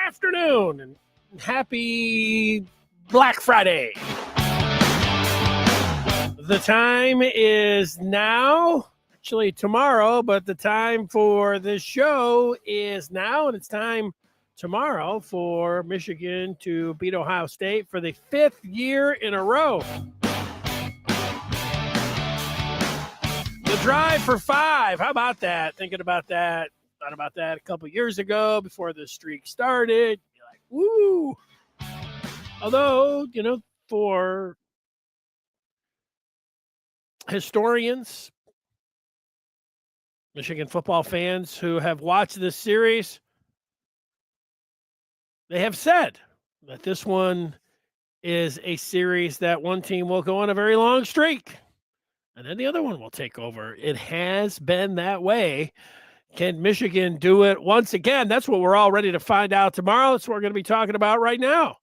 afternoon and happy Black Friday. The time is now, actually tomorrow, but the time for this show is now, and it's time tomorrow for Michigan to beat Ohio State for the 5th year in a row. The drive for 5. How about that? Thinking about that. Thought about that a couple years ago before the streak started. You're like, woo. Although, for historians, Michigan football fans who have watched this series, they have said that this one is a series that one team will go on a very long streak, and then the other one will take over. It has been that way. Can Michigan do it once again? That's what we're all ready to find out tomorrow. That's what we're going to be talking about right now.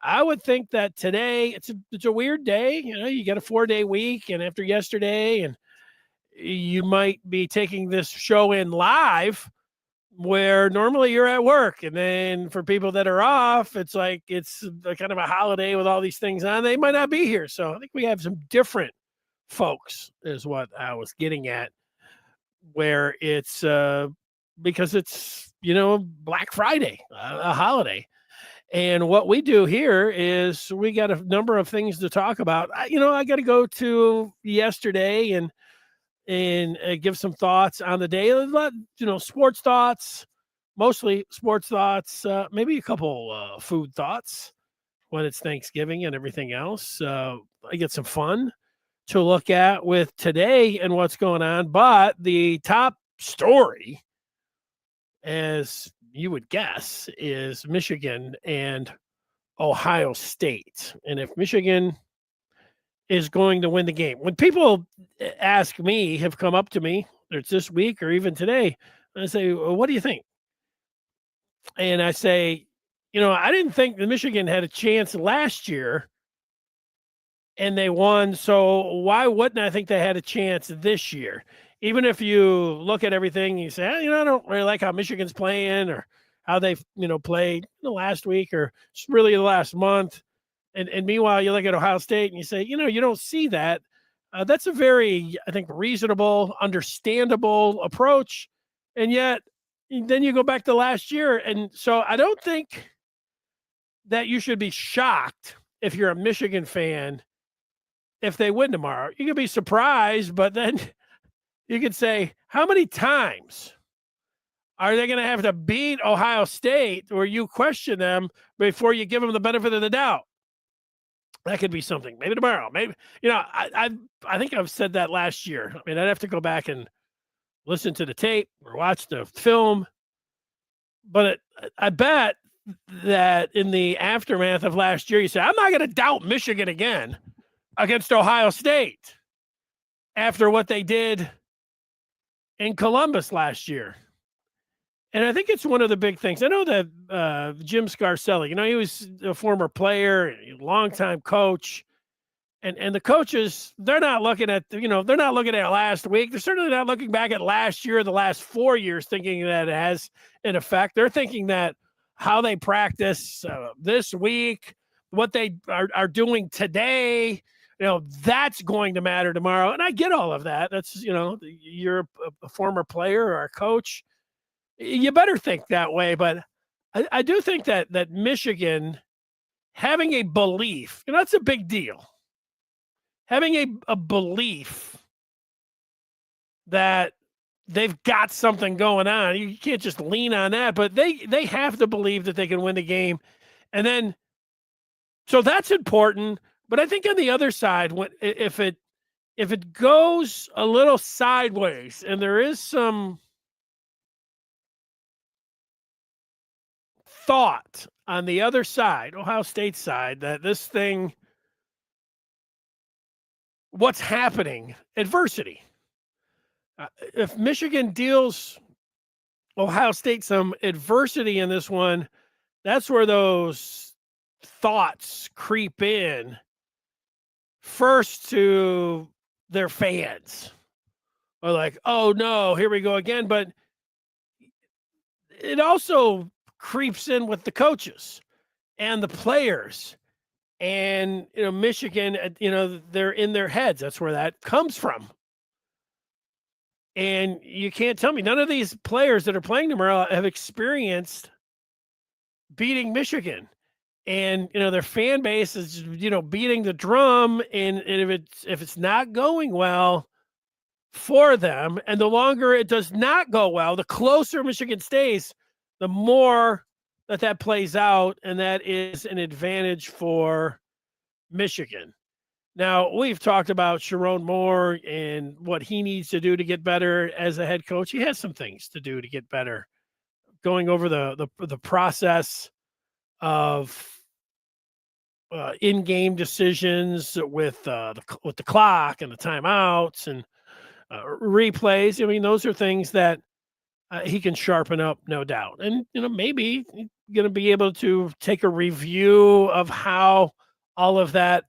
I would think that today, it's a weird day. You got a 4-day week, and after yesterday, and you might be taking this show in live where normally you're at work. And then for people that are off, it's like it's a kind of a holiday with all these things on. They might not be here. So I think we have some different folks is what I was getting at, where it's because it's, Black Friday, a holiday. And what we do here is we got a number of things to talk about. I got to go to yesterday and give some thoughts on the day. Sports thoughts, mostly sports thoughts, maybe a couple food thoughts when it's Thanksgiving and everything else. I get some fun to look at with today and what's going on. But the top story, as you would guess, is Michigan and Ohio State. And if Michigan is going to win the game, when people ask me, have come up to me, whether it's this week or even today, I say, well, what do you think? And I say, I didn't think that Michigan had a chance last year and they won. So why wouldn't I think they had a chance this year? Even if you look at everything and you say, I don't really like how Michigan's playing or how they've, played the last week or really the last month. And meanwhile, you look at Ohio State and you say, you don't see that. That's a very, I think, reasonable, understandable approach. And yet then you go back to last year. And so I don't think that you should be shocked if you're a Michigan fan if they win tomorrow. You could be surprised, but then you could say, how many times are they going to have to beat Ohio State where you question them before you give them the benefit of the doubt? That could be something. Maybe tomorrow. Maybe, I think I've said that last year. I mean, I'd have to go back and listen to the tape or watch the film. But I bet that in the aftermath of last year, you say, I'm not going to doubt Michigan again against Ohio State after what they did in Columbus last year. And I think it's one of the big things. I know that Jim Scarcelli, he was a former player, a longtime coach, and the coaches, they're not looking at, they're not looking at last week. They're certainly not looking back at last year, the last 4 years, thinking that it has an effect. They're thinking that how they practice this week, what they are doing today, that's going to matter tomorrow. And I get all of that. That's, you're a former player or a coach. You better think that way. But I do think that Michigan having a belief, that's a big deal. Having a belief that they've got something going on. You can't just lean on that, but they have to believe that they can win the game. And then, so that's important. But I think on the other side, if it goes a little sideways and there is some thought on the other side, Ohio State side, that this thing, what's happening, adversity. If Michigan deals Ohio State some adversity in this one, that's where those thoughts creep in first to their fans. Or like, oh no, here we go again. But it also creeps in with the coaches and the players. And, Michigan, they're in their heads. That's where that comes from. And you can't tell me none of these players that are playing tomorrow have experienced beating Michigan. And, their fan base is, beating the drum. And if it's not going well for them, and the longer it does not go well, the closer Michigan stays, the more that plays out. And that is an advantage for Michigan. Now, we've talked about Sharon Moore and what he needs to do to get better as a head coach. He has some things to do to get better. Going over the process of in-game decisions with the clock and the timeouts and replays. I mean, those are things that he can sharpen up, no doubt. And maybe he's going to be able to take a review of how all of that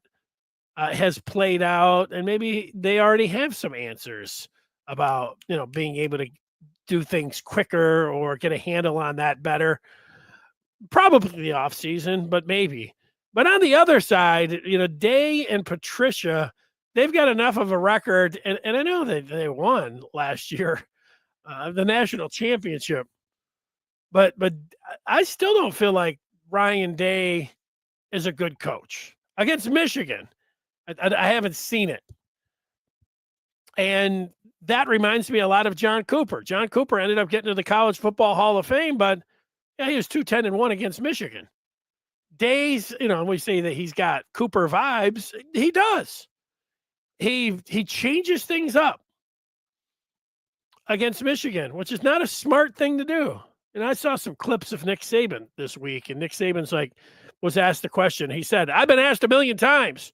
has played out, and maybe they already have some answers about being able to do things quicker or get a handle on that better. Probably the off season, but maybe. But on the other side, Day and Patricia, they've got enough of a record, and I know that they won last year, the national championship. But I still don't feel like Ryan Day is a good coach against Michigan. I haven't seen it. And that reminds me a lot of John Cooper. John Cooper ended up getting to the College Football Hall of Fame, but he was 2-10-1 against Michigan. Days, we say that he's got Cooper vibes. He does. He changes things up against Michigan, which is not a smart thing to do. And I saw some clips of Nick Saban this week, and Nick Saban's was asked the question. He said, "I've been asked a million times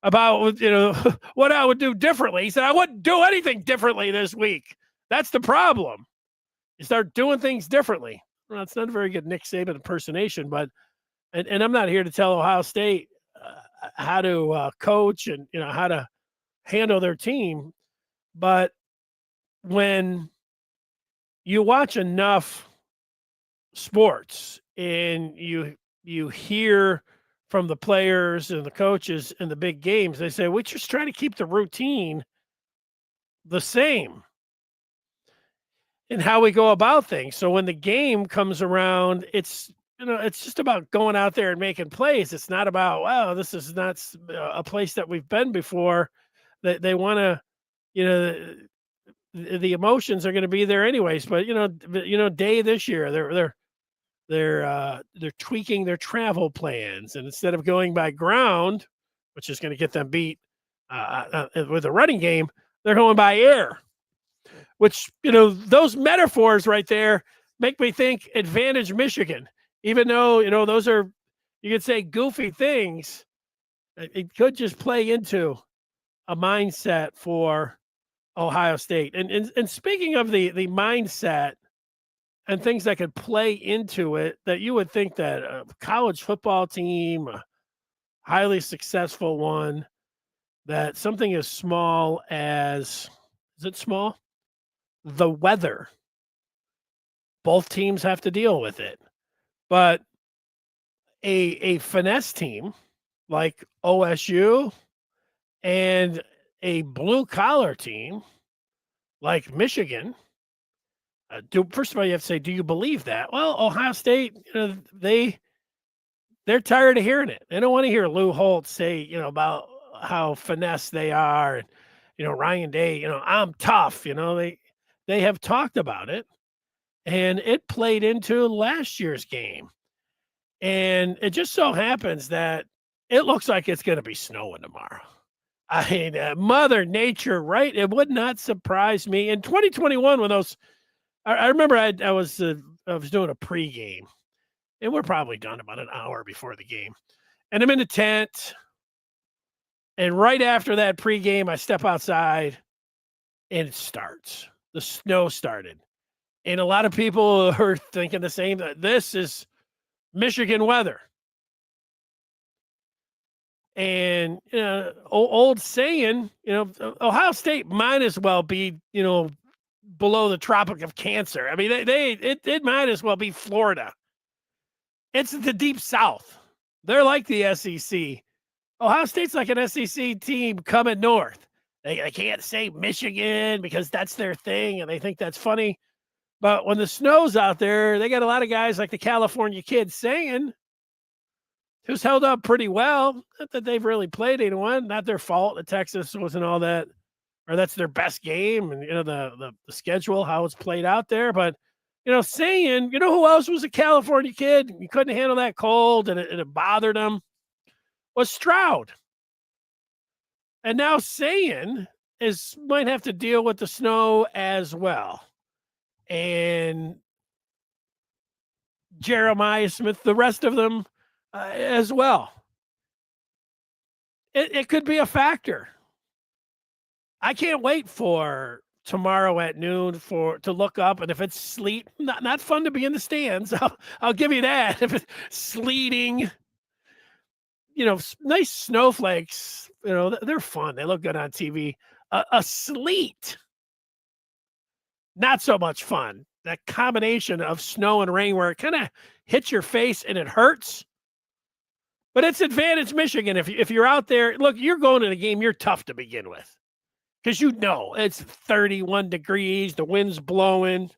about what I would do differently." He said, "I wouldn't do anything differently this week." That's the problem. You start doing things differently. Well, it's not a very good Nick Saban impersonation, but and I'm not here to tell Ohio State how to coach and how to handle their team, but when you watch enough sports and you hear from the players and the coaches in the big games, they say, we just try to keep the routine the same in how we go about things. So when the game comes around, it's just about going out there and making plays. It's not about, wow, this is not a place that we've been before. They want to, the emotions are going to be there anyways. But Day this year, they're tweaking their travel plans, and instead of going by ground, which is going to get them beat with a running game, they're going by air. Which those metaphors right there make me think advantage Michigan. Even though those are, you could say, goofy things, it could just play into a mindset for Ohio State. And speaking of the mindset and things that could play into it, that you would think that a college football team, a highly successful one, that something as small as, is it small? The weather. Both teams have to deal with it. But a finesse team like OSU and a blue-collar team like Michigan, first of all, you have to say, do you believe that? Well, Ohio State, they're tired of hearing it. They don't want to hear Lou Holtz say, about how finesse they are. And, Ryan Day, I'm tough. They have talked about it. And it played into last year's game. And it just so happens that it looks like it's going to be snowing tomorrow. I mean, Mother Nature, right? It would not surprise me. In 2021, when those, I remember I was doing a pregame, and we're probably done about an hour before the game. And I'm in the tent, and right after that pregame, I step outside, and it starts. The snow started. And a lot of people are thinking the same, that this is Michigan weather. And, old saying, Ohio State might as well be, below the Tropic of Cancer. I mean, it might as well be Florida It's the Deep South. They're like the SEC. Ohio State's like an SEC team coming north. They can't say Michigan because that's their thing, and they think that's funny. But when the snow's out there, they got a lot of guys like the California kid saying, who's held up pretty well. Not that they've really played anyone. Not their fault that Texas wasn't all that, or that's their best game, and the schedule, how it's played out there. But saying, who else was a California kid? You couldn't handle that cold, and it bothered him. Was Stroud. And now saying might have to deal with the snow as well. And Jeremiah Smith, the rest of them as well. It could be a factor. I can't wait for tomorrow at noon to look up, and if it's sleet, not fun to be in the stands. I'll give you that. If it's sleeting, nice snowflakes, they're fun. They look good on TV. A sleet, not so much fun. That combination of snow and rain where it kind of hits your face and it hurts. But it's advantage Michigan. If you're out there, look, you're going to the game, you're tough to begin with. Because it's 31 degrees, the wind's blowing,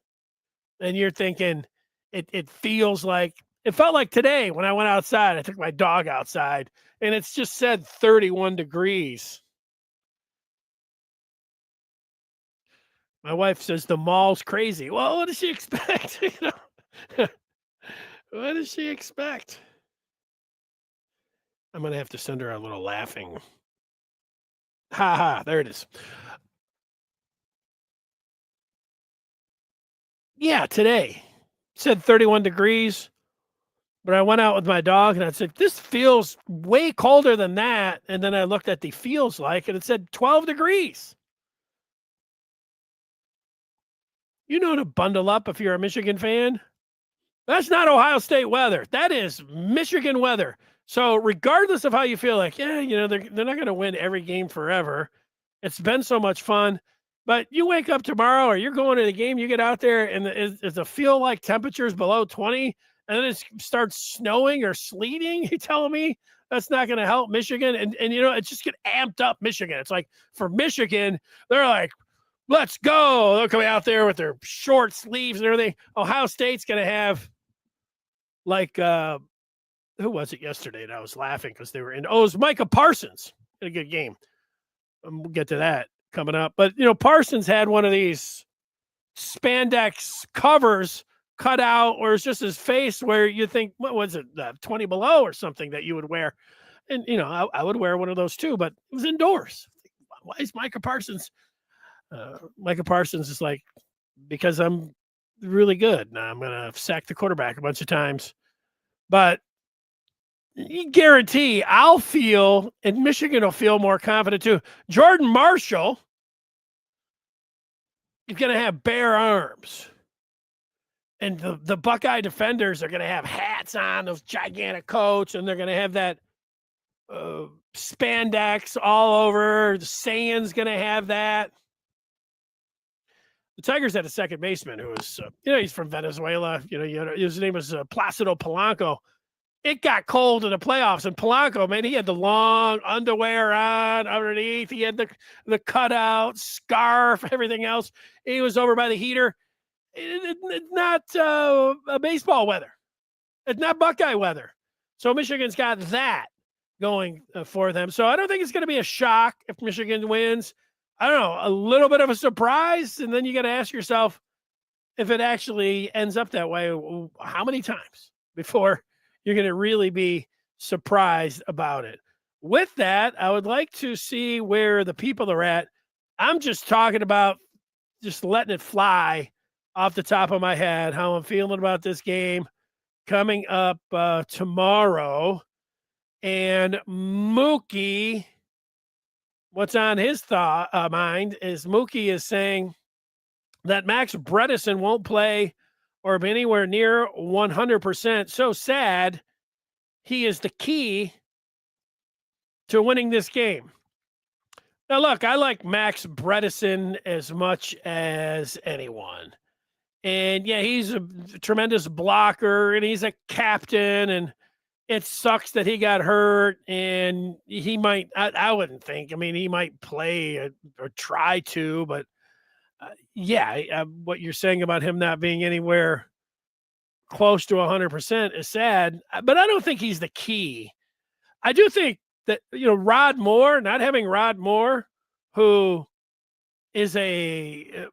and you're thinking it felt like today when I went outside, I took my dog outside, and it's just said 31 degrees. My wife says the mall's crazy. Well, what does she expect? What does she expect? I'm going to have to send her a little laughing. Ha ha, there it is. Yeah, today. Said 31 degrees. But I went out with my dog and I said, this feels way colder than that. And then I looked at the feels like, and it said 12 degrees. You know to bundle up if you're a Michigan fan. That's not Ohio State weather. That is Michigan weather. So regardless of how you feel like, they're not going to win every game forever. It's been so much fun. But you wake up tomorrow or you're going to the game, you get out there and is the feel like temperatures below 20 and then it starts snowing or sleeting. You telling me that's not going to help Michigan? And it's just get amped up Michigan. It's like for Michigan, they're like, let's go. They'll come out there with their short sleeves and everything. Ohio State's going to have like, who was it yesterday? And I was laughing because they were in. Oh, it was Micah Parsons. In a good game. We'll get to that coming up. But, Parsons had one of these spandex covers cut out where it's just his face where you think, what was it, 20 below or something that you would wear. And, I would wear one of those too, but it was indoors. Why is Micah Parsons? Micah Parsons is like, because I'm really good. Now I'm going to sack the quarterback a bunch of times. But you guarantee I'll feel, and Michigan will feel more confident too. Jordan Marshall is going to have bare arms. And the Buckeye defenders are going to have hats on, those gigantic coats, and they're going to have that spandex all over. The Saiyan's going to have that. The Tigers had a second baseman who was, he's from Venezuela. His name was Placido Polanco. It got cold in the playoffs, and Polanco, man, he had the long underwear on underneath. He had the cutout, scarf, everything else. He was over by the heater. It's not a baseball weather. It's not Buckeye weather. So Michigan's got that going for them. So I don't think it's going to be a shock if Michigan wins. I don't know, a little bit of a surprise. And then you got to ask yourself if it actually ends up that way, how many times before you're going to really be surprised about it. With that, I would like to see where the people are at. I'm just talking about just letting it fly off the top of my head, how I'm feeling about this game coming up tomorrow. And Mookie, what's on his mind is Mookie is saying that Max Bredesen won't play or be anywhere near 100%. So sad. He is the key to winning this game. Now, look, I like Max Bredesen as much as anyone. And yeah, he's a tremendous blocker and he's a captain. And it sucks that he got hurt. And he might, I wouldn't think, I mean, he might play or try to, but yeah, what you're saying about him not being anywhere close to 100% is sad, but I don't think he's the key. I do think that, Rod Moore, not having Rod Moore, who is a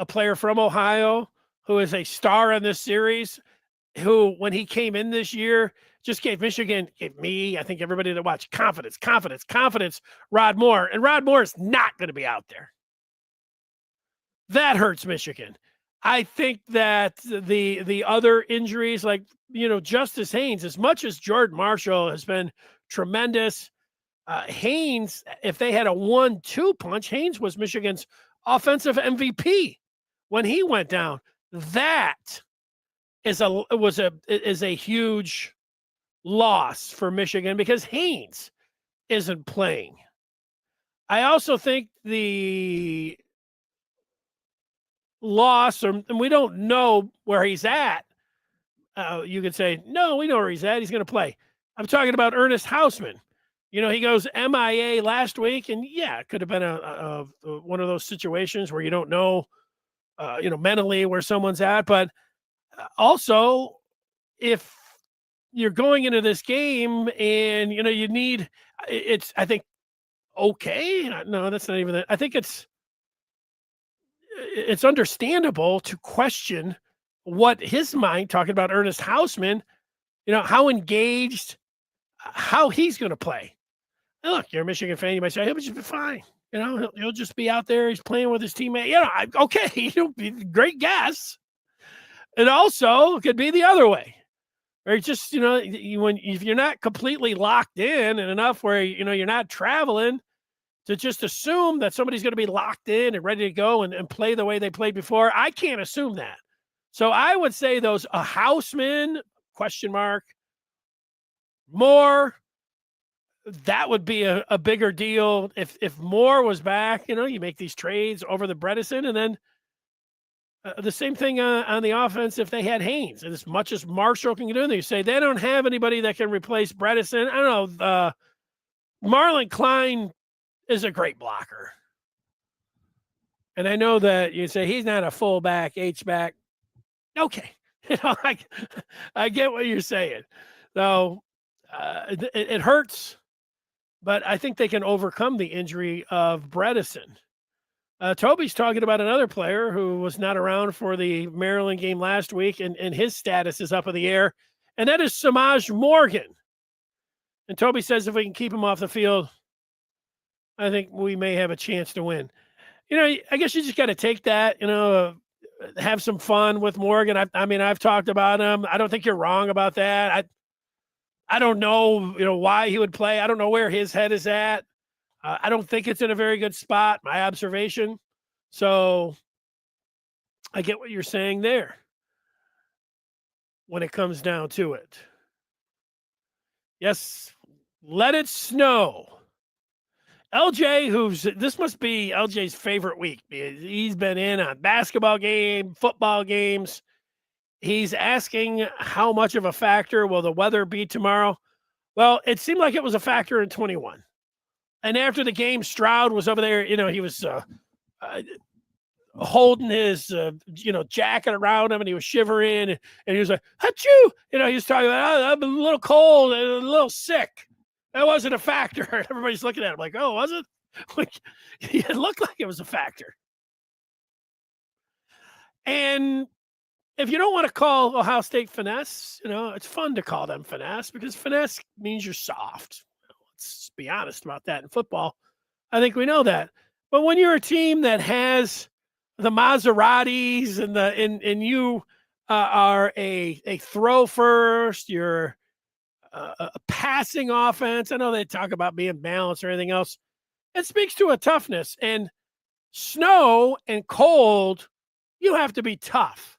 player from Ohio, who is a star in this series, who, when he came in this year, just gave Michigan, gave me, I think everybody that watched, confidence, confidence, confidence, Rod Moore. And Rod Moore is not going to be out there. That hurts Michigan. I think that the other injuries, like, Justice Haynes, as much as Jordan Marshall has been tremendous, Haynes, if they had a 1-2 punch, Haynes was Michigan's offensive MVP when he went down. That is a huge loss for Michigan because Haynes isn't playing. I also think the loss, and we don't know where he's at. You could say, no, we know where he's at. He's going to play. I'm talking about Ernest Hausman. He goes MIA last week, and yeah, it could have been a one of those situations where you don't know, mentally where someone's at. But also, if you're going into this game and you need, it's, I think, okay. No, that's not even that. I think it's understandable to question what his mind, talking about Ernest Hausman, how engaged, how he's going to play. And look, you're a Michigan fan. You might say, he'll just be fine. He'll just be out there. He's playing with his teammate. Okay, great guess. It also could be the other way. Or just, if you're not completely locked in and enough where, you're not traveling, to just assume that somebody's going to be locked in and ready to go and play the way they played before. I can't assume that. So I would say those a Hausman, question mark, Moore, that would be a bigger deal. If Moore was back, you make these trades over the Bredesen, and then the same thing on the offense if they had Haynes. And as much as Marshall can do, you say they don't have anybody that can replace Bredesen. I don't know. Marlon Klein is a great blocker. And I know that you say he's not a fullback, H-back. Okay. I get what you're saying. So it hurts, but I think they can overcome the injury of Bredesen. Toby's talking about another player who was not around for the Maryland game last week, and his status is up in the air, and that is Samaj Morgan. And Toby says if we can keep him off the field, I think we may have a chance to win. I guess you just got to take that, have some fun with Morgan. I've talked about him. I don't think you're wrong about that. I don't know, why he would play. I don't know where his head is at. I don't think it's in a very good spot, my observation. So I get what you're saying there when it comes down to it. Yes, let it snow. LJ, this must be LJ's favorite week. He's been in on basketball game, football games. He's asking how much of a factor will the weather be tomorrow? Well, it seemed like it was a factor in 21. And after the game, Stroud was over there. He was holding his, jacket around him, and he was shivering. And he was like, "Achoo!" He was talking about, I'm a little cold and a little sick. That wasn't a factor. Everybody's looking at him like, oh, was it? It looked like it was a factor. And if you don't want to call Ohio State finesse, it's fun to call them finesse because finesse means you're soft. Let's be honest about that in football. I think we know that. But when you're a team that has the Maseratis and you are a throw first, you're a passing offense. I know they talk about being balanced or anything else. It speaks to a toughness. And snow and cold, you have to be tough.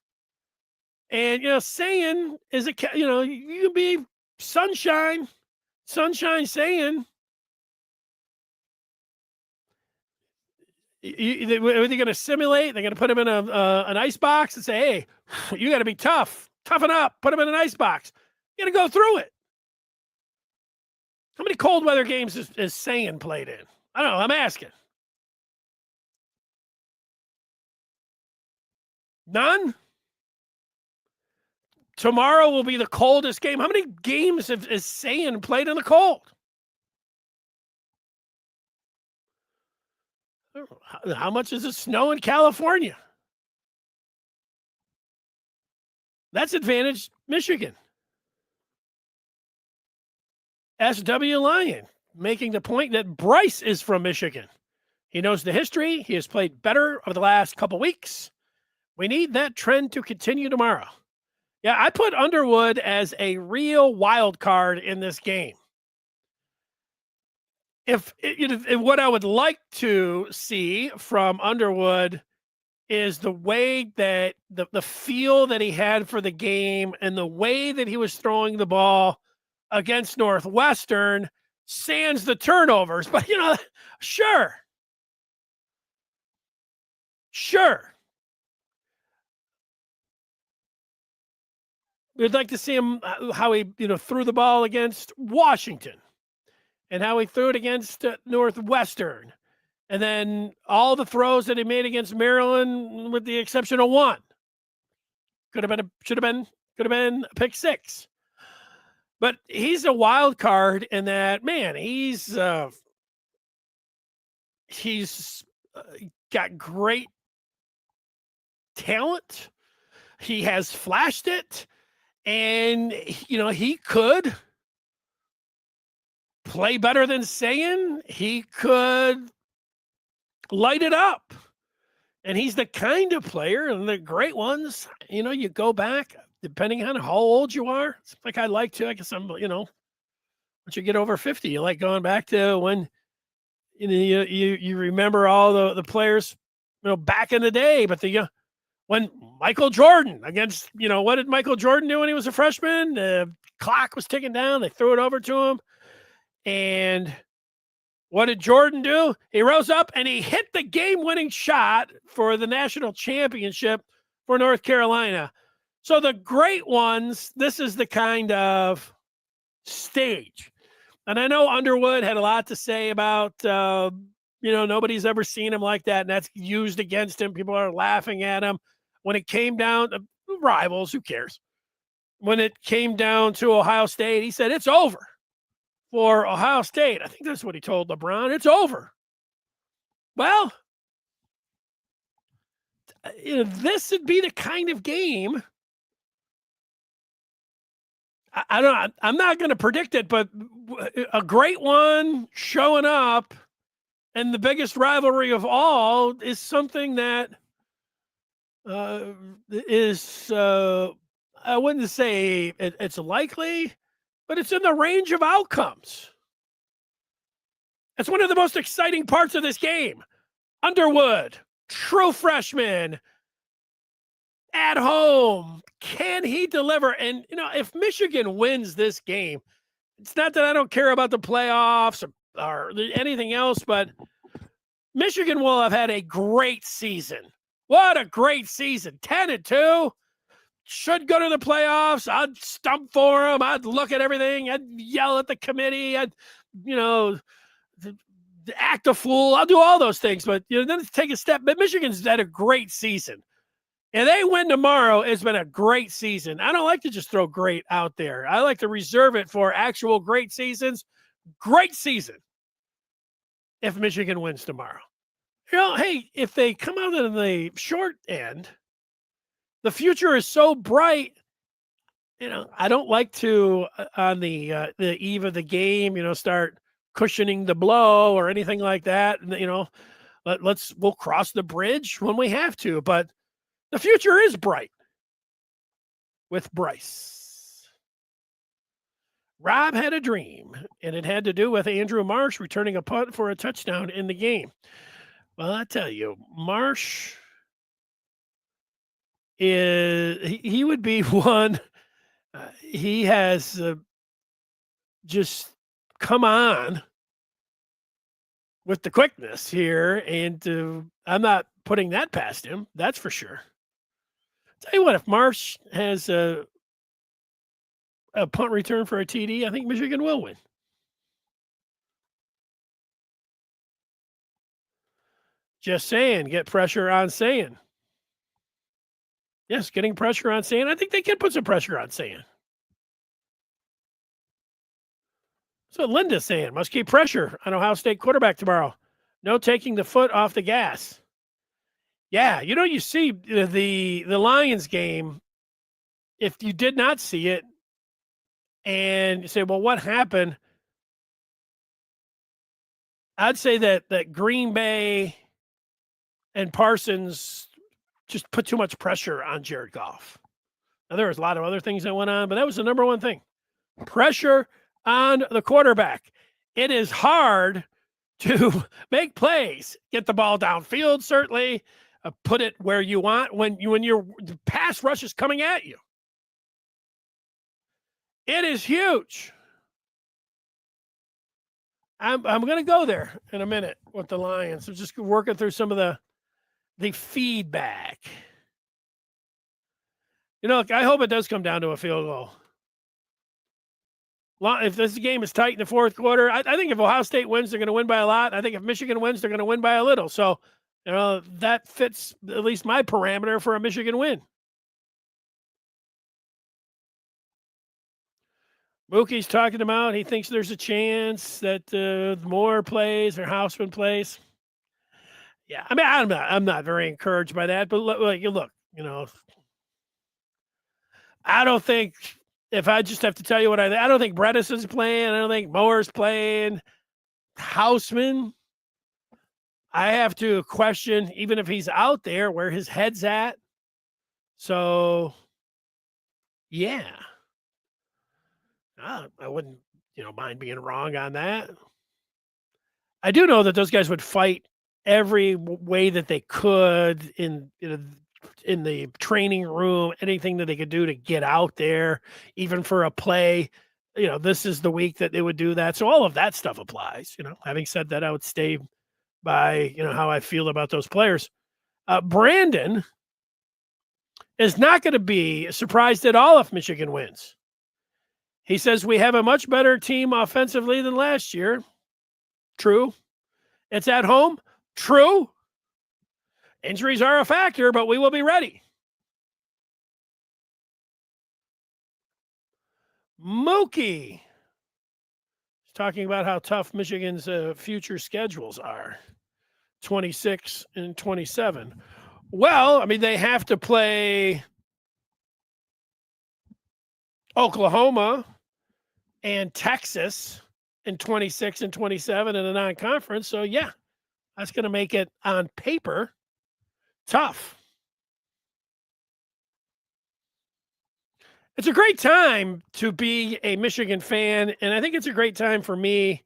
And, saying is you can be sunshine saying, Are they going to simulate? They're going to put him in an ice box and say, "Hey, you got to be tough, toughen up." Put him in an ice box. You got to go through it. How many cold weather games is Saiyan played in? I don't know. I'm asking. None. Tomorrow will be the coldest game. How many games has Saiyan played in the cold? How much does it snow in California? That's advantage Michigan. SW Lion making the point that Bryce is from Michigan. He knows the history. He has played better over the last couple weeks. We need that trend to continue tomorrow. Yeah, I put Underwood as a real wild card in this game. If what I would like to see from Underwood is the way that the feel that he had for the game and the way that he was throwing the ball against Northwestern, sans the turnovers. But, sure. We'd like to see him, how he, threw the ball against Washington and how he threw it against Northwestern. And then all the throws that he made against Maryland, with the exception of one. Could have been a pick six. But he's a wild card in that, man, he's got great talent. He has flashed it. And, he could play better than Saiyan. He could light it up. And he's the kind of player, and the great ones, you go back, depending on how old you are. It's like I like to, I guess I'm, once you get over 50, you like going back to when, you remember all the players, back in the day, but when Michael Jordan against, what did Michael Jordan do when he was a freshman? The clock was ticking down. They threw it over to him. And what did Jordan do? He rose up and he hit the game-winning shot for the national championship for North Carolina. So the great ones, this is the kind of stage. And I know Underwood had a lot to say about, nobody's ever seen him like that, and that's used against him. People are laughing at him. When it came down to rivals, who cares? When it came down to Ohio State, he said, it's over for Ohio State. I think that's what he told LeBron. It's over. Well, this would be the kind of game. I don't know. I'm not going to predict it, but a great one showing up, and the biggest rivalry of all is something that is, I wouldn't say it's likely, but it's in the range of outcomes. It's one of the most exciting parts of this game. Underwood, true freshman, at home. Can he deliver? And, if Michigan wins this game, it's not that I don't care about the playoffs or anything else, but Michigan will have had a great season. What a great season. 10-2. Should go to the playoffs. I'd stump for them. I'd look at everything. I'd yell at the committee. I'd, act a fool. I'll do all those things. But, then take a step. But Michigan's had a great season. And they win tomorrow. It's been a great season. I don't like to just throw great out there. I like to reserve it for actual great seasons. Great season if Michigan wins tomorrow. Hey, if they come out in the short end, the future is so bright. I don't like to, on the eve of the game, start cushioning the blow or anything like that. And, we'll cross the bridge when we have to. But the future is bright with Bryce. Rob had a dream, and it had to do with Andrew Marsh returning a punt for a touchdown in the game. Well, I tell you, Marsh he would be one. He has just come on with the quickness here, and I'm not putting that past him. That's for sure. Tell you what, if Marsh has a punt return for a TD, I think Michigan will win. Just saying, get pressure on Sayin. Yes, getting pressure on Sayin. I think they can put some pressure on Sayin. So Linda's saying, must keep pressure on Ohio State quarterback tomorrow. No taking the foot off the gas. Yeah, you see the Lions game. If you did not see it, and you say, well, what happened? I'd say that Green Bay and Parsons just put too much pressure on Jared Goff. Now, there was a lot of other things that went on, but that was the number one thing. Pressure on the quarterback. It is hard to make plays, get the ball downfield, certainly, put it where you want when your pass rush is coming at you. It is huge. I'm going to go there in a minute with the Lions. I'm just working through some of the feedback. I hope it does come down to a field goal. If this game is tight in the fourth quarter, I think if Ohio State wins, they're going to win by a lot. I think if Michigan wins, they're going to win by a little. So, that fits at least my parameter for a Michigan win. Mookie's talking about he thinks there's a chance that Moore plays or Houseman plays. Yeah, I mean, I'm not very encouraged by that. But look, I don't think. If I just have to tell you what I don't think Bredesen's playing. I don't think Moore's playing. Houseman, I have to question, even if he's out there, where his head's at. So, yeah. I wouldn't, mind being wrong on that. I do know that those guys would fight every way that they could in the training room, anything that they could do to get out there, even for a play. This is the week that they would do that. So all of that stuff applies. Having said that, I would stay by, how I feel about those players. Brandon is not going to be surprised at all if Michigan wins. He says we have a much better team offensively than last year. True. It's at home. True. Injuries are a factor, but we will be ready. Mookie is talking about how tough Michigan's future schedules are. 26 and 27. Well, I mean, they have to play Oklahoma and Texas in 26 and 27 in a non-conference. So, yeah, that's going to make it on paper tough. It's a great time to be a Michigan fan, and I think it's a great time for me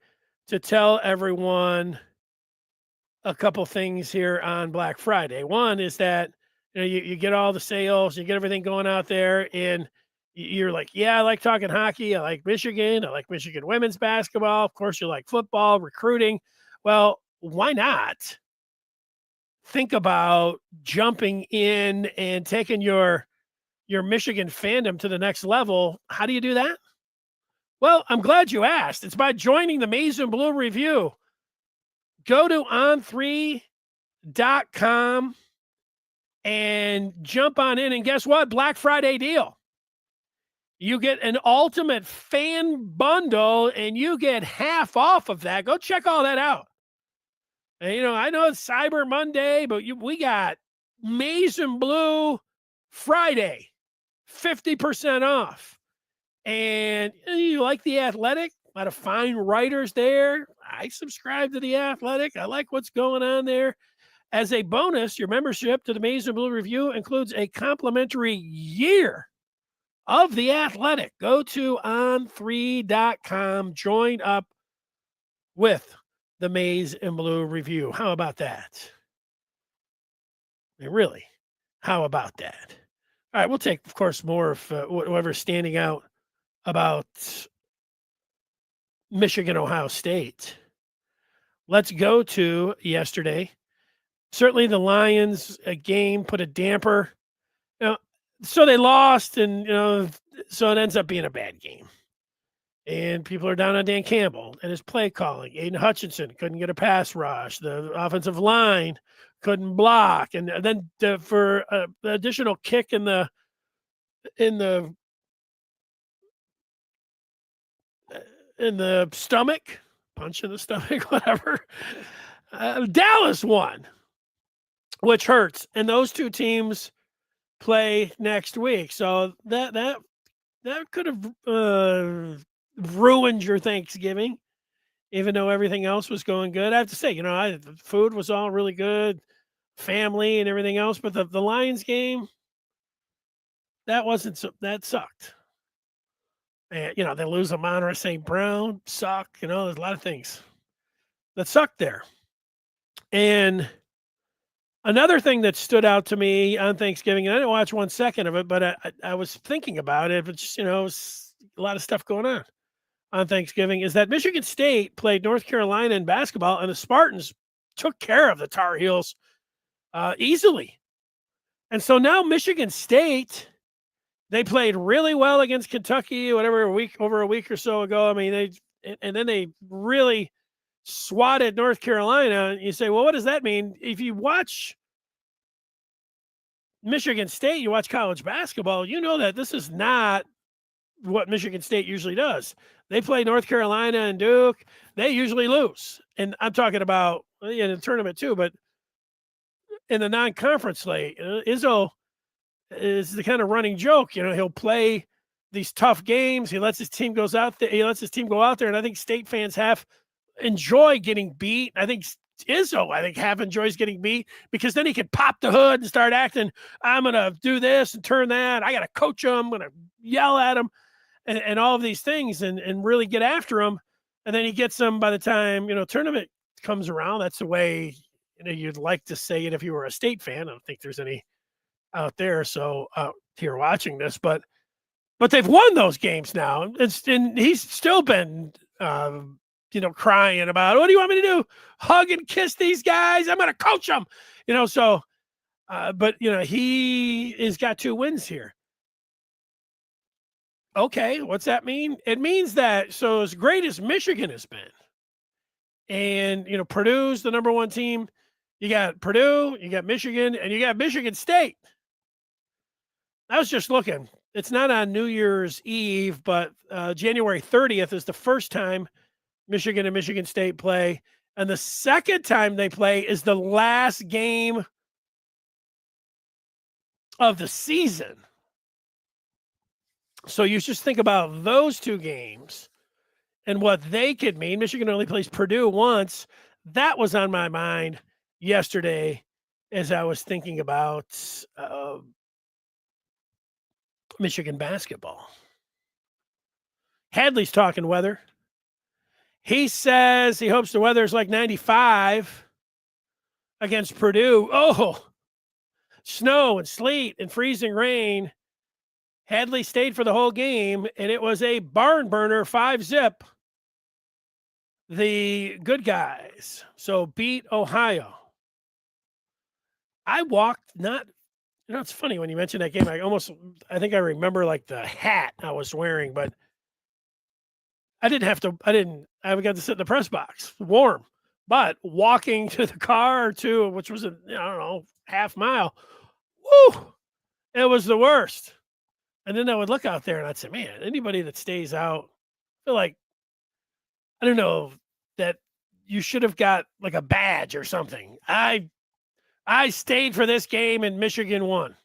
to tell everyone a couple things here on Black Friday. One is that you get all the sales, you get everything going out there, and you're like, yeah, I like talking hockey. I like Michigan women's basketball. Of course, you like football, recruiting. Well, why not think about jumping in and taking your Michigan fandom to the next level? How do you do that? Well, I'm glad you asked. It's by joining the Maize and Blue Review. Go to on3.com and jump on in. And guess what? Black Friday deal. You get an ultimate fan bundle and you get half off of that. Go check all that out. And, I know it's Cyber Monday, but we got Maize and Blue Friday, 50% off. And you like The Athletic? A lot of fine writers there. I subscribe to The Athletic. I like what's going on there. As a bonus, your membership to the Maize and Blue Review includes a complimentary year of The Athletic. Go to on3.com. Join up with the Maize and Blue Review. How about that? I mean, really, how about that? All right, we'll take, of course, more of whatever's standing out about Michigan, Ohio State. let's go to yesterday. Certainly the Lions game put a damper. You know, so they lost, and so it ends up being a bad game. And people are down on Dan Campbell and his play calling. Aiden Hutchinson couldn't get a pass rush. The offensive line couldn't block, and then for the additional kick in the in the in the stomach, punch in the stomach, whatever. Dallas won, which hurts, and those two teams play next week. So that could have ruined your Thanksgiving, even though everything else was going good. I have to say, the food was all really good, family and everything else, but the Lions game, that wasn't that sucked. And they lose Amon St. Brown, suck. There's a lot of things that sucked there. And another thing that stood out to me on Thanksgiving, and I didn't watch 1 second of it, but I was thinking about it. But just a lot of stuff going on Thanksgiving, is that Michigan State played North Carolina in basketball, and the Spartans took care of the Tar Heels easily. And so now Michigan State, they played really well against Kentucky, over a week or so ago. I mean, then they really swatted North Carolina. You say, well, what does that mean? If you watch Michigan State, you watch college basketball, you know that this is not what Michigan State usually does. They play North Carolina and Duke. They usually lose. And I'm talking about in the tournament too, but in the non-conference slate, Izzo is the kind of running joke. He'll play these tough games. He lets his team go out there. And I think State fans enjoy getting beat. I think Izzo, half enjoys getting beat, because then he can pop the hood and start acting, I'm going to do this and turn that. I got to coach him. I'm going to yell at him and all of these things and really get after him. And then he gets them by the time, tournament comes around. That's the way, you'd like to say it if you were a State fan. I don't think there's any out there. So here watching this, but they've won those games now. And he's still been, crying about, what do you want me to do? Hug and kiss these guys? I'm going to coach them, so, but he has got 2 wins here. Okay. What's that mean? It means that, so as great as Michigan has been, and, Purdue's the number 1 team, you got Purdue, you got Michigan, and you got Michigan State. I was just looking. It's not on New Year's Eve, but January 30th is the first time Michigan and Michigan State play. And the second time they play is the last game of the season. So you just think about those 2 games and what they could mean. Michigan only plays Purdue once. That was on my mind yesterday as I was thinking about Michigan basketball. Hadley's talking weather. He says he hopes the weather is like 95 against Purdue. Oh, snow and sleet and freezing rain. Hadley stayed for the whole game, and it was a barn burner, 5-zip. The good guys. So beat Ohio. I walked it's funny when you mentioned that game. I think I remember like the hat I was wearing, but I got to sit in the press box, warm, but walking to the car which was half mile. Woo! It was the worst. And then I would look out there and I'd say, man, anybody that stays out, I feel like, I don't know, that you should have got like a badge or something. I stayed for this game and Michigan won.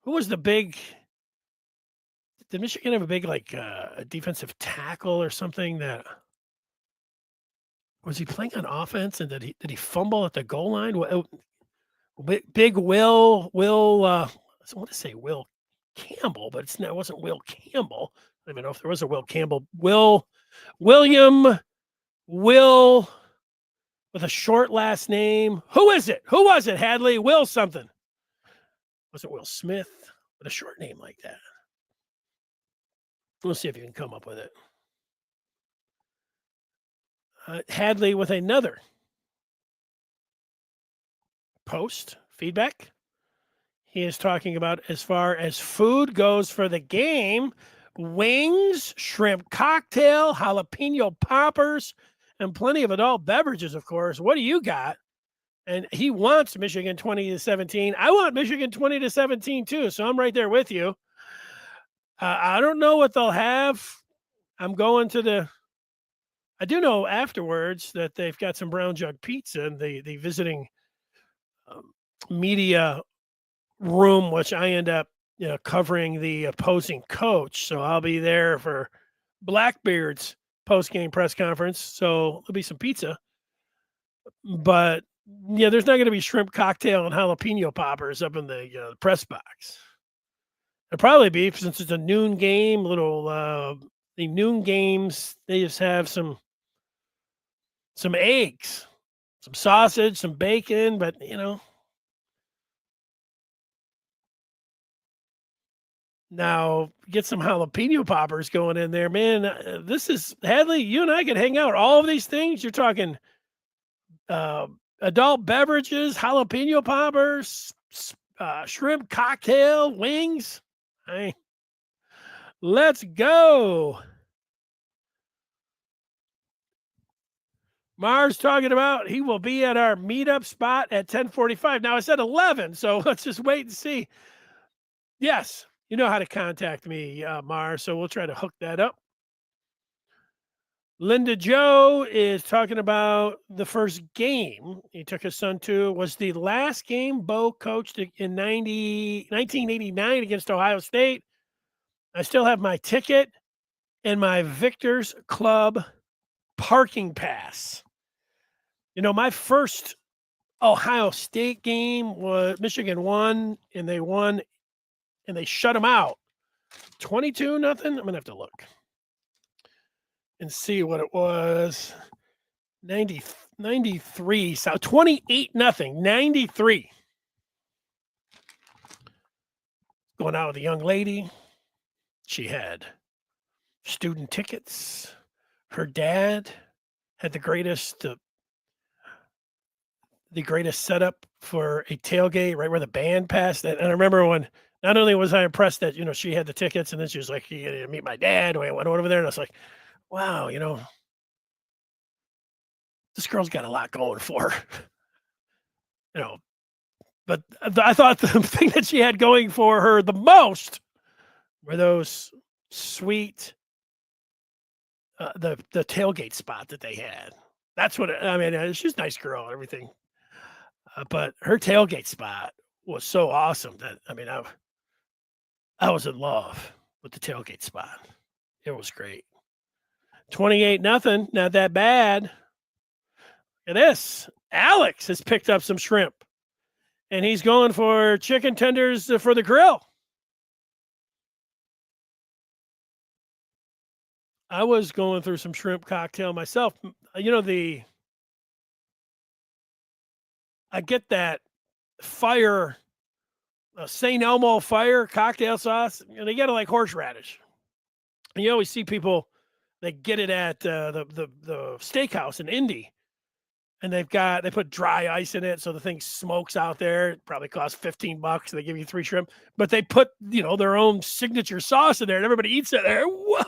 Who was the big? Did Michigan have a big a defensive tackle or something? That was he playing on offense, and did he fumble at the goal line? Big Will. I want to say Will Campbell, but it wasn't Will Campbell. I don't even know if there was a Will Campbell. William with a short last name. Who is it? Who was it, Hadley? Will something. Was it Will Smith with a short name like that? We'll see if you can come up with it. Hadley with another post feedback. He is talking about as far as food goes for the game, wings, shrimp cocktail, jalapeno poppers, and plenty of adult beverages, of course. What do you got? And he wants Michigan 20-17. I want Michigan 20-17 too, so I'm right there with you. I don't know what they'll have. I'm going to the. I do know afterwards that they've got some brown jug pizza in the visiting media room, which I end up covering the opposing coach. So I'll be there for Blackbeard's post game press conference. So there'll be some pizza, but yeah, there's not going to be shrimp cocktail and jalapeno poppers up in the press box. It'll probably be, since it's a noon game, the noon games, they just have some eggs, some sausage, some bacon, but now get some jalapeno poppers going in there, man. This is Hadley. You and I could hang out. All of these things you're talking, adult beverages, jalapeno poppers, shrimp cocktail, wings. Hey, let's go. Mars talking about he will be at our meetup spot at 10:45. Now I said 11, so let's just wait and see. Yes, you know how to contact me, Mars, so we'll try to hook that up. Linda Joe is talking about the first game he took his son to was the last game Bo coached in 1989 against Ohio State. I still have my ticket and my Victor's Club parking pass. My first Ohio State game was Michigan won, and they won, and they shut them out 22-0. I'm gonna have to look and see what it was. 93, so 28-0, 93. Going out with a young lady. She had student tickets. Her dad had the greatest setup for a tailgate right where the band passed. And I remember when, not only was I impressed that, she had the tickets, and then she was like, you gotta meet my dad. I went over there, and I was like, wow, this girl's got a lot going for her. But I thought the thing that she had going for her the most were those sweet, the tailgate spot that they had. That's what I mean. She's a nice girl and everything, but her tailgate spot was so awesome that I was in love with the tailgate spot. It was great. 28-0, not that bad. Look at this. Alex has picked up some shrimp, and he's going for chicken tenders for the grill. I was going through some shrimp cocktail myself. I get that fire, St. Elmo fire cocktail sauce, and they get it like horseradish. And you always see people that get it at the steakhouse in Indy, and they put dry ice in it, so the thing smokes out there. It probably costs $15. They give you 3 shrimp, but they put their own signature sauce in there, and everybody eats it there. Whoa.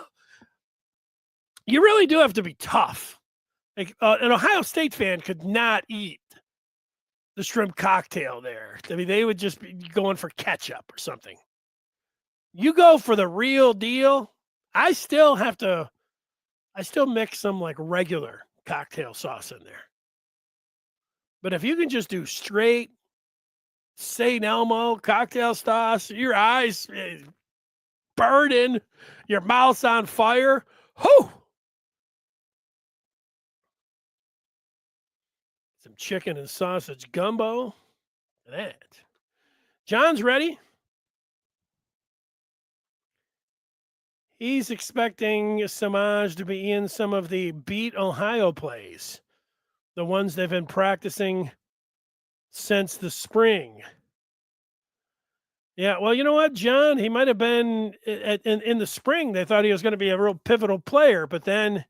You really do have to be tough. Like an Ohio State fan could not eat the shrimp cocktail there. I mean, they would just be going for ketchup or something. You go for the real deal. I still mix some like regular cocktail sauce in there. But if you can just do straight St. Elmo cocktail sauce, your eyes burning, your mouth's on fire. Whoo! Some chicken and sausage gumbo. Look at that. John's ready. He's expecting Samaj to be in some of the Beat Ohio plays, the ones they've been practicing since the spring. Yeah, well, you know what, John? He might have been in the spring. They thought he was going to be a real pivotal player, but then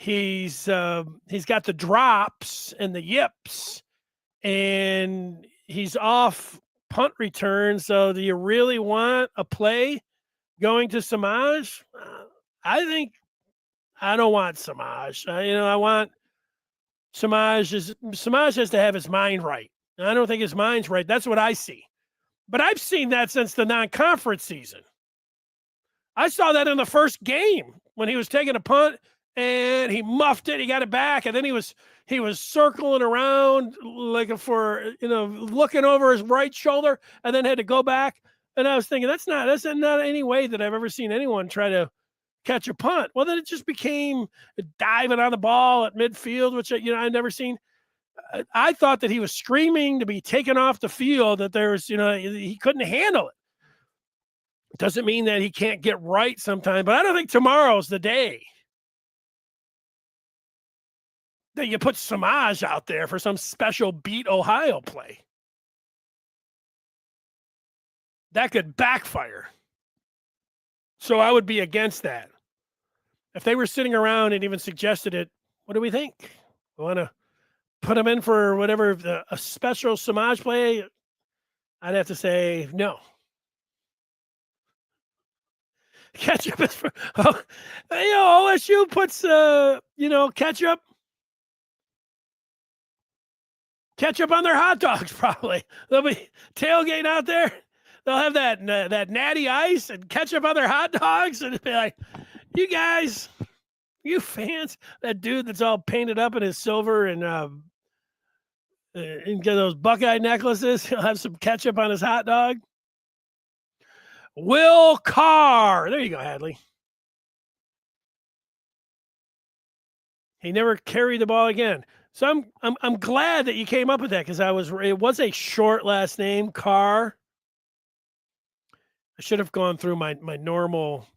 He's got the drops and the yips, and he's off punt return. So do you really want a play going to Samaj? I think I don't want Samaj. I want Samaj has to have his mind right. I don't think his mind's right. That's what I see. But I've seen that since the non-conference season. I saw that in the first game when he was taking a punt and he muffed it. He got it back, and then he was circling around like for looking over his right shoulder, and then had to go back. And I was thinking that's not any way that I've ever seen anyone try to catch a punt. Well, then it just became diving on the ball at midfield, which I've never seen. I thought that he was screaming to be taken off the field, that there's he couldn't handle it. Doesn't mean that he can't get right sometime, but I don't think tomorrow's the day that you put Samaj out there for some special beat Ohio play. That could backfire. So I would be against that. If they were sitting around and even suggested it, what do we think? We want to put him in for whatever, a special Samaj play? I'd have to say no. Ketchup is for, OSU puts, ketchup on their hot dogs, probably. They'll be tailgating out there. They'll have that natty ice and ketchup on their hot dogs, and it'll be like, you guys, you fans, that dude that's all painted up in his silver and get those Buckeye necklaces, he'll have some ketchup on his hot dog. Will Carr. There you go, Hadley. He never carried the ball again. So I'm glad that you came up with that, because it was a short last name, Carr. I should have gone through my normal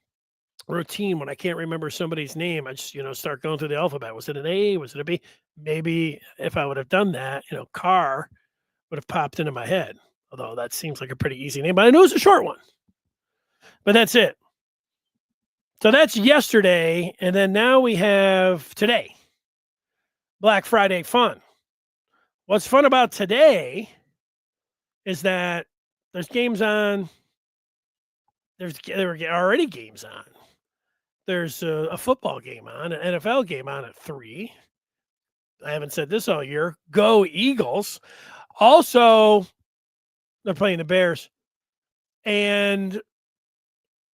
routine when I can't remember somebody's name. I just start going through the alphabet. Was it an A? Was it a B? Maybe if I would have done that, Carr would have popped into my head. Although that seems like a pretty easy name, but I know it's a short one. But that's it. So that's yesterday, and then now we have today. Black Friday fun. What's fun about today is that there's games on. There were already games on. There's a football game on, an NFL game on at 3. I haven't said this all year. Go Eagles. Also, they're playing the Bears. And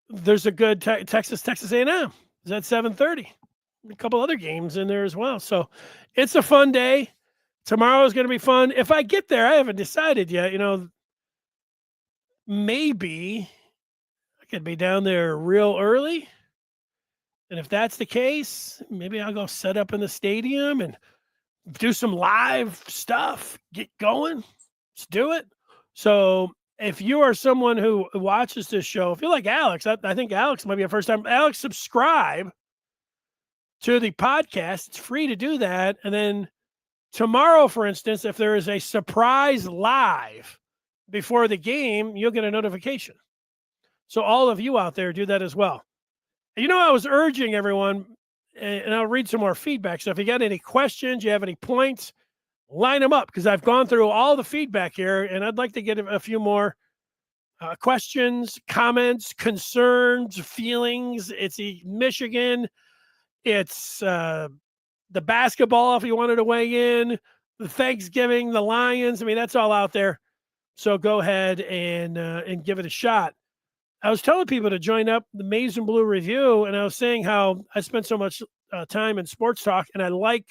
there's a good Texas A&M. Is at 7:30. A couple other games in there as well. So it's a fun day. Tomorrow is going to be fun. If I get there, I haven't decided yet. Maybe I could be down there real early. And if that's the case, maybe I'll go set up in the stadium and do some live stuff. Get going. Let's do it. So if you are someone who watches this show, if you're like Alex, I think Alex might be a first time. Alex, subscribe to the podcast. It's free to do that. And then tomorrow, for instance, if there is a surprise live before the game, you'll get a notification. So all of you out there, do that as well. I was urging everyone, and I'll read some more feedback. So if you got any questions, you have any points, line them up, because I've gone through all the feedback here, and I'd like to get a few more questions, comments, concerns, feelings. It's Michigan. It's the basketball, if you wanted to weigh in, the Thanksgiving, the Lions. I mean, that's all out there. So go ahead and give it a shot. I was telling people to join up the Maize and Blue Review, and I was saying how I spent so much time in sports talk, and I like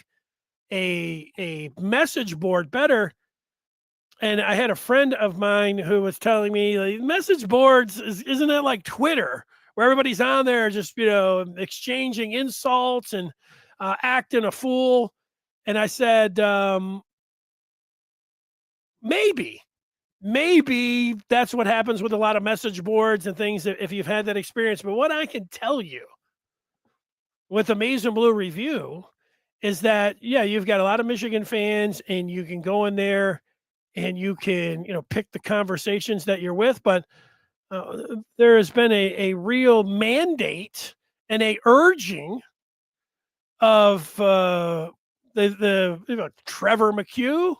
a message board better. And I had a friend of mine who was telling me, like, message boards isn't it like Twitter, where everybody's on there just exchanging insults and acting a fool? And I said, maybe that's what happens with a lot of message boards and things, if you've had that experience. But what I can tell you with the Maize and Blue Review is that, you've got a lot of Michigan fans, and you can go in there and you can, pick the conversations that you're with. But there has been a real mandate and a urging of Trevor McHugh,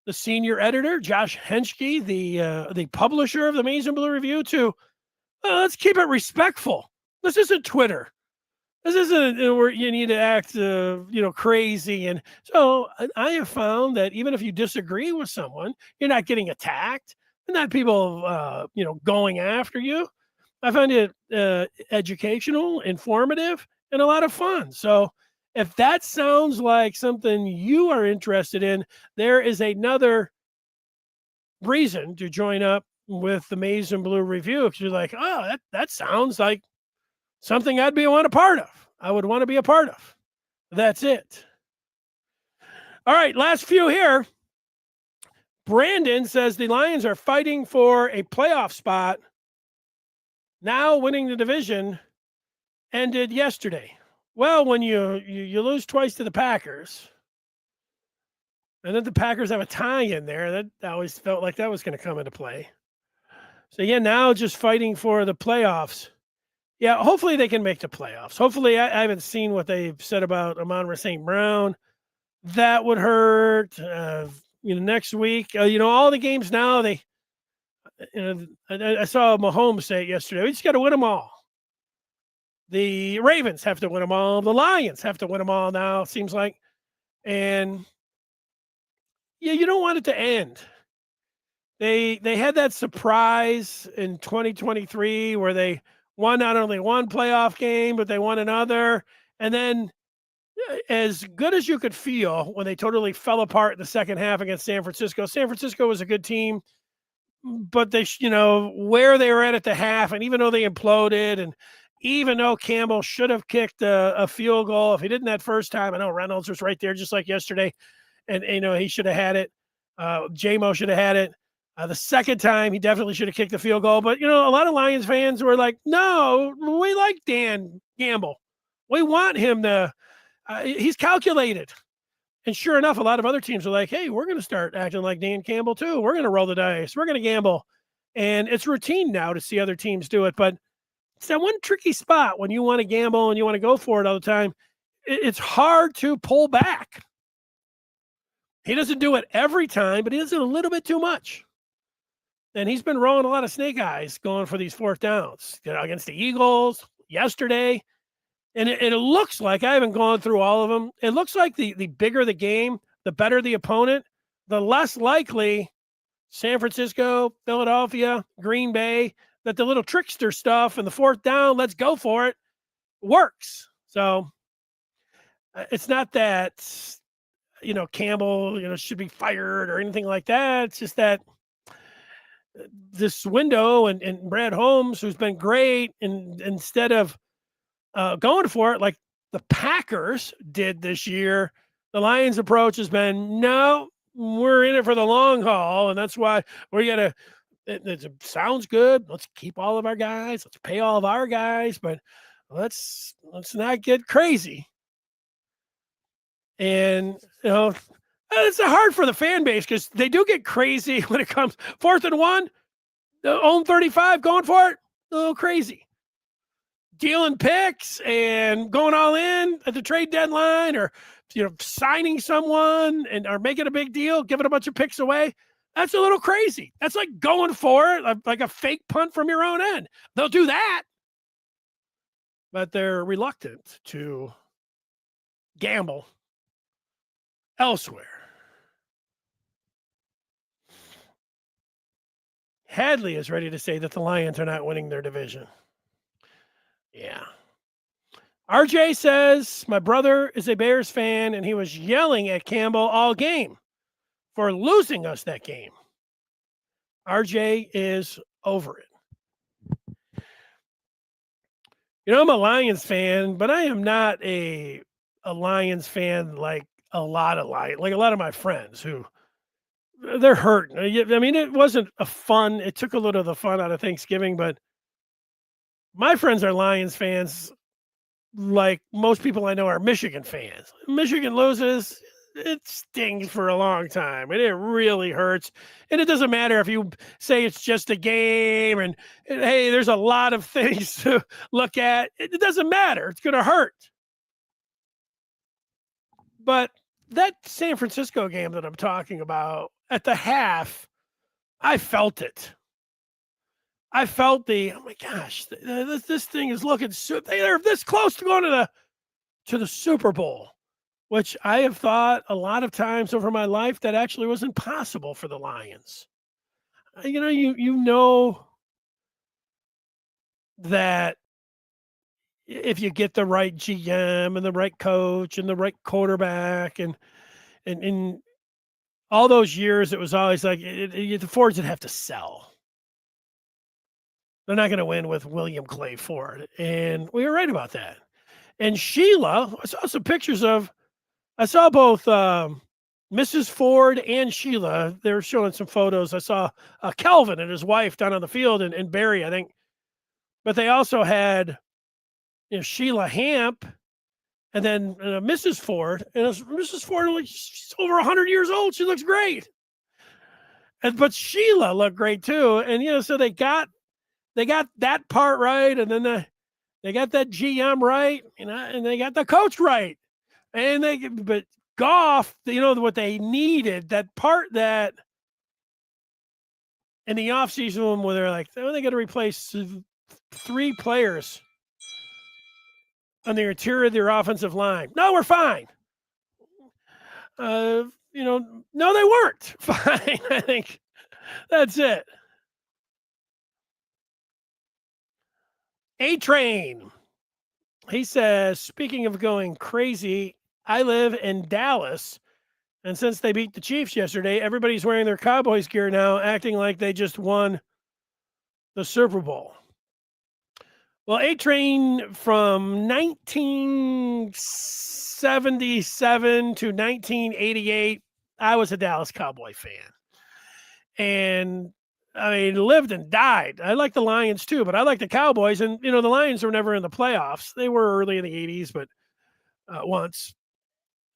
the senior editor, Josh Henschke, the publisher of the Maize and Blue Review, to let's keep it respectful. This isn't Twitter. This isn't where you need to act, crazy. And so I have found that even if you disagree with someone, you're not getting attacked. Not people, going after you. I find it educational, informative, and a lot of fun. So if that sounds like something you are interested in, there is another reason to join up with the Maize and Blue Review, because you're like, oh, that sounds like something I'd want a part of. I would want to be a part of. That's it. All right, last few here. Brandon says the Lions are fighting for a playoff spot. Now winning the division ended yesterday. Well, when you lose twice to the Packers, and then the Packers have a tie in there, that always felt like that was going to come into play. So yeah, now just fighting for the playoffs. Yeah, hopefully they can make the playoffs. Hopefully, I haven't seen what they've said about Amon-Ra St. Brown. That would hurt. Next week, all the games now, I saw Mahomes say it yesterday. We just got to win them all. The Ravens have to win them all. The Lions have to win them all now, it seems like. And yeah, you don't want it to end. They had that surprise in 2023 where they won not only one playoff game, but they won another. And then as good as you could feel when they totally fell apart in the second half against San Francisco. San Francisco was a good team, but they, where they were at the half, and even though they imploded, and even though Campbell should have kicked a field goal, if he didn't that first time, I know Reynolds was right there just like yesterday, and he should have had it. J-Mo should have had it. The second time, he definitely should have kicked the field goal. But, a lot of Lions fans were like, no, we like Dan Gamble. We want him to he's calculated. And sure enough, a lot of other teams are like, hey, we're going to start acting like Dan Campbell too. We're going to roll the dice. We're going to gamble. And it's routine now to see other teams do it. But it's that one tricky spot when you want to gamble and you want to go for it all the time. It's hard to pull back. He doesn't do it every time, but he does it a little bit too much. And he's been rolling a lot of snake eyes going for these fourth downs, against the Eagles yesterday. And it looks like, I haven't gone through all of them, it looks like the bigger the game, the better the opponent, the less likely San Francisco, Philadelphia, Green Bay, that the little trickster stuff and the fourth down, let's go for it, works. So it's not that, Campbell, should be fired or anything like that. It's just that this window and Brad Holmes, who's been great, and instead of going for it like the Packers did this year, the Lions' approach has been, no, we're in it for the long haul, and that's why we got to. It sounds good. Let's keep all of our guys. Let's pay all of our guys, but let's not get crazy. And it's hard for the fan base because they do get crazy when it comes 4th and 1, own 35, going for it, a little crazy. Dealing picks and going all in at the trade deadline, or signing someone or making a big deal, giving a bunch of picks away. That's a little crazy. That's like going for it, like a fake punt from your own end. They'll do that, but they're reluctant to gamble elsewhere. Hadley is ready to say that the Lions are not winning their division. Yeah. RJ says, my brother is a Bears fan, and he was yelling at Campbell all game for losing us that game. RJ is over it. I'm a Lions fan, but I am not a Lions fan like a lot of my friends who they're hurting. I mean, it wasn't it took a little of the fun out of Thanksgiving, but my friends are Lions fans like most people I know are Michigan fans. Michigan loses, it stings for a long time, and it really hurts. And it doesn't matter if you say it's just a game, and hey, there's a lot of things to look at. It doesn't matter. It's going to hurt. But that San Francisco game that I'm talking about, at the half, I felt it. I felt oh my gosh, this thing is looking, they're this close to going to the Super Bowl, which I have thought a lot of times over my life that actually was impossible for the Lions. You know that if you get the right GM and the right coach and the right quarterback and all those years, it was always like the Fords would have to sell. They're not going to win with William Clay Ford, and we were right about that. And Sheila, I saw some pictures of. I saw both Mrs. Ford and Sheila. They were showing some photos. I saw Kelvin and his wife down on the field, and Barry, I think. But they also had Sheila Hamp, and then Mrs. Ford. And Mrs. Ford, she's over 100 years old. She looks great. But Sheila looked great too. And so they got that part right, and then they got that GM right, and they got the coach right. But Goff, what they needed, that part that in the offseason where they're like, they got to replace 3 players on the interior of their offensive line. No, we're fine. No, they weren't fine. I think that's it. A-Train. He says, speaking of going crazy, I live in Dallas, and since they beat the Chiefs yesterday, everybody's wearing their Cowboys gear now, acting like they just won the Super Bowl. Well, A-Train from 1977 to 1988, I was a Dallas Cowboy fan. And I mean, lived and died. I like the Lions too, but I like the Cowboys. And, the Lions were never in the playoffs. They were early in the 80s, but once.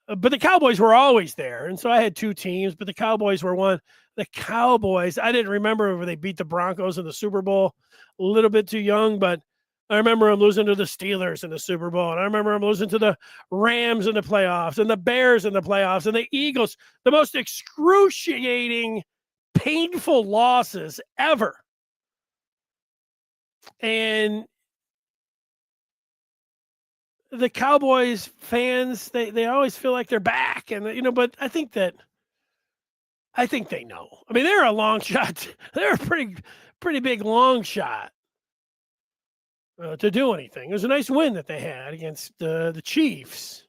But the Cowboys were always there. And so I had 2 teams, but the Cowboys were one. The Cowboys, I didn't remember when they beat the Broncos in the Super Bowl. A little bit too young, but I remember them losing to the Steelers in the Super Bowl. And I remember them losing to the Rams in the playoffs and the Bears in the playoffs and the Eagles, the most excruciating, painful losses ever. And the Cowboys fans, they always feel like they're back. And, but I think they know. I mean, they're a long shot. They're a pretty big long shot. To do anything. It was a nice win that they had against the Chiefs.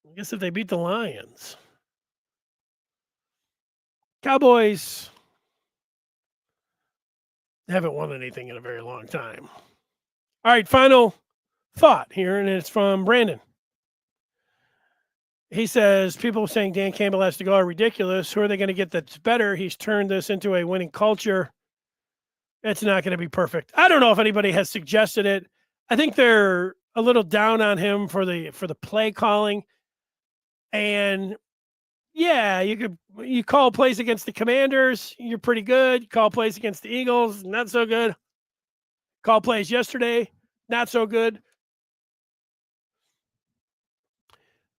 I guess if they beat the Lions. Cowboys haven't won anything in a very long time. All right, final thought here, and it's from Brandon. He says, people saying Dan Campbell has to go are ridiculous. Who are they going to get that's better? He's turned this into a winning culture. It's not going to be perfect. I don't know if anybody has suggested it. I think they're a little down on him for the play calling. And yeah, you call plays against the Commanders, you're pretty good. You call plays against the Eagles, not so good. Call plays yesterday, not so good.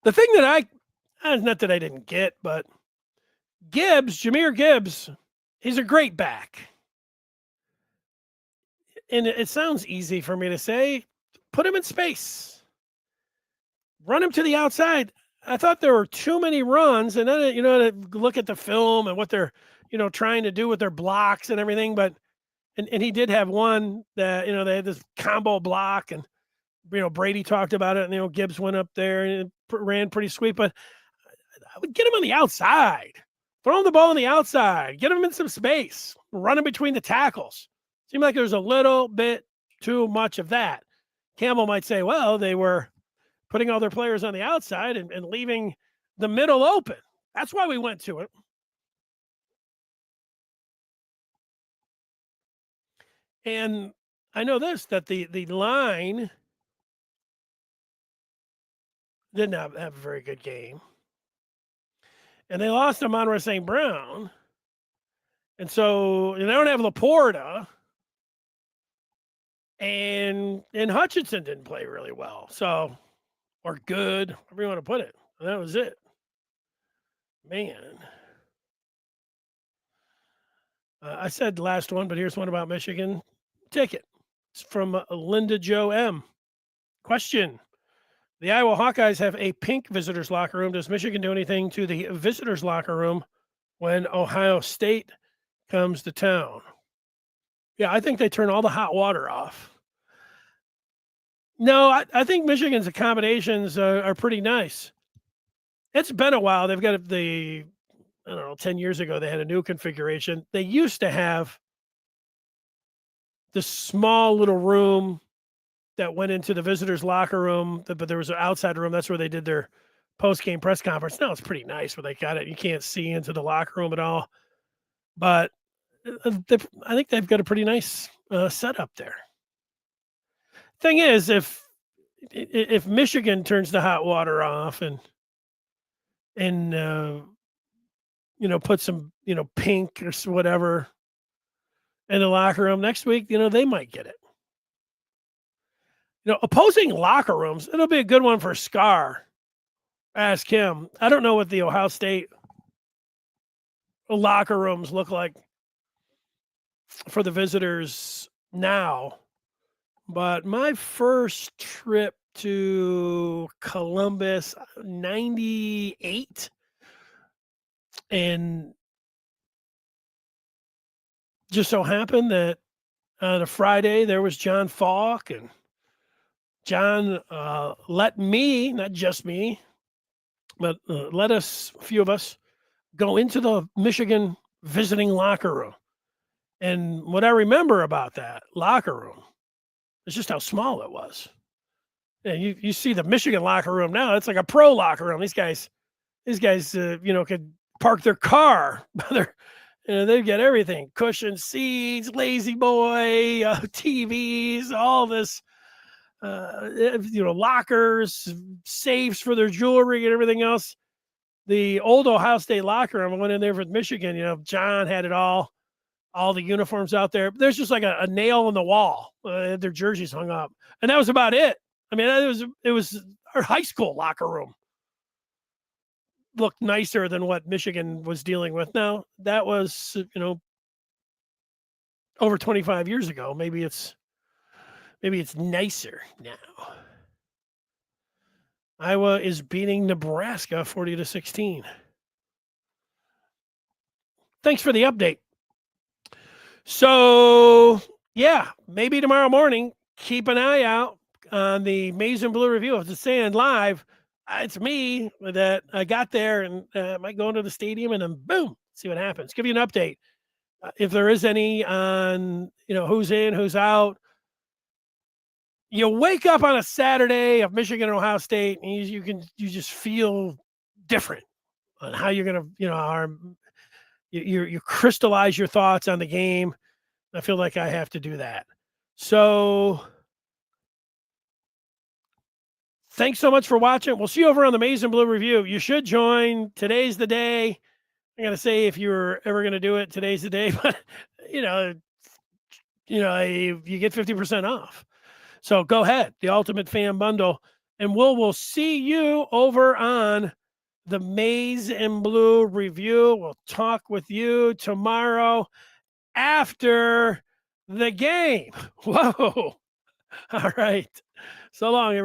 The thing that not that I didn't get, but Jahmyr Gibbs, he's a great back. And it sounds easy for me to say, put him in space. Run him to the outside. I thought there were too many runs, and then, to look at the film and what they're, trying to do with their blocks and everything. But, and he did have one that, they had this combo block, and, Brady talked about it, and, Gibbs went up there and ran pretty sweet. But I would get him on the outside. Throw him the ball on the outside. Get him in some space. Run him between the tackles. Seemed like there's a little bit too much of that. Campbell might say, well, they were putting all their players on the outside and leaving the middle open. That's why we went to it. And I know this, that the line didn't have a very good game. And they lost to Monroe St. Brown. And so they don't have Laporta. And Hutchinson didn't play really well. So or good, however you want to put it. And that was it. Man. I said the last one, but here's one about Michigan. Ticket. It's from Linda Joe M. Question. The Iowa Hawkeyes have a pink visitors locker room. Does Michigan do anything to the visitors locker room when Ohio State comes to town? Yeah, I think they turn all the hot water off. No, I think Michigan's accommodations are pretty nice. It's been a while. They've got the, I don't know, 10 years ago, they had a new configuration. They used to have this small little room that went into the visitors' locker room, but there was an outside room. That's where they did their post-game press conference. Now it's pretty nice where they got it. You can't see into the locker room at all. But I think they've got a pretty nice setup there. Thing is, if Michigan turns the hot water off and put some pink or whatever in the locker room next week, they might get it. Opposing locker rooms, it'll be a good one for Scar. Ask him. I don't know what the Ohio State locker rooms look like for the visitors now, but my first trip to Columbus, 98, and just so happened that on a Friday there was John Falk, and John let me, not just me, but let us, a few of us, go into the Michigan visiting locker room. And what I remember about that locker room is just how small it was. And you see the Michigan locker room now, it's like a pro locker room. These guys, could park their car. They get everything: cushion seats, lazy boy, TVs, all this, lockers, safes for their jewelry and everything else. The old Ohio State locker room, I went in there with Michigan. John had it all the uniforms out there. There's just like a nail in the wall. Their jerseys hung up, and that was about it. I mean, it was our high school locker room. Looked nicer than what Michigan was dealing with. Now that was over 25 years ago. Maybe it's nicer now. Iowa is beating Nebraska 40-16. Thanks for the update. So, yeah, maybe tomorrow morning, keep an eye out on the Maize and Blue Review. If it's saying live, it's me that I got there, and I might go into the stadium and then boom, see what happens. Give you an update. If there is any on, who's in, who's out. You wake up on a Saturday of Michigan and Ohio State, and you just feel different on how you're going to, you crystallize your thoughts on the game. I feel like I have to do that. So thanks so much for watching. We'll see you over on the Maize and Blue Review. You should join. Today's the day. I got to say, if you're ever going to do it, today's the day. But, you get 50% off. So go ahead, the Ultimate Fan Bundle. And we'll see you over on the Maize and Blue Review. We'll talk with you tomorrow after the game. Whoa. All right. So long, everybody.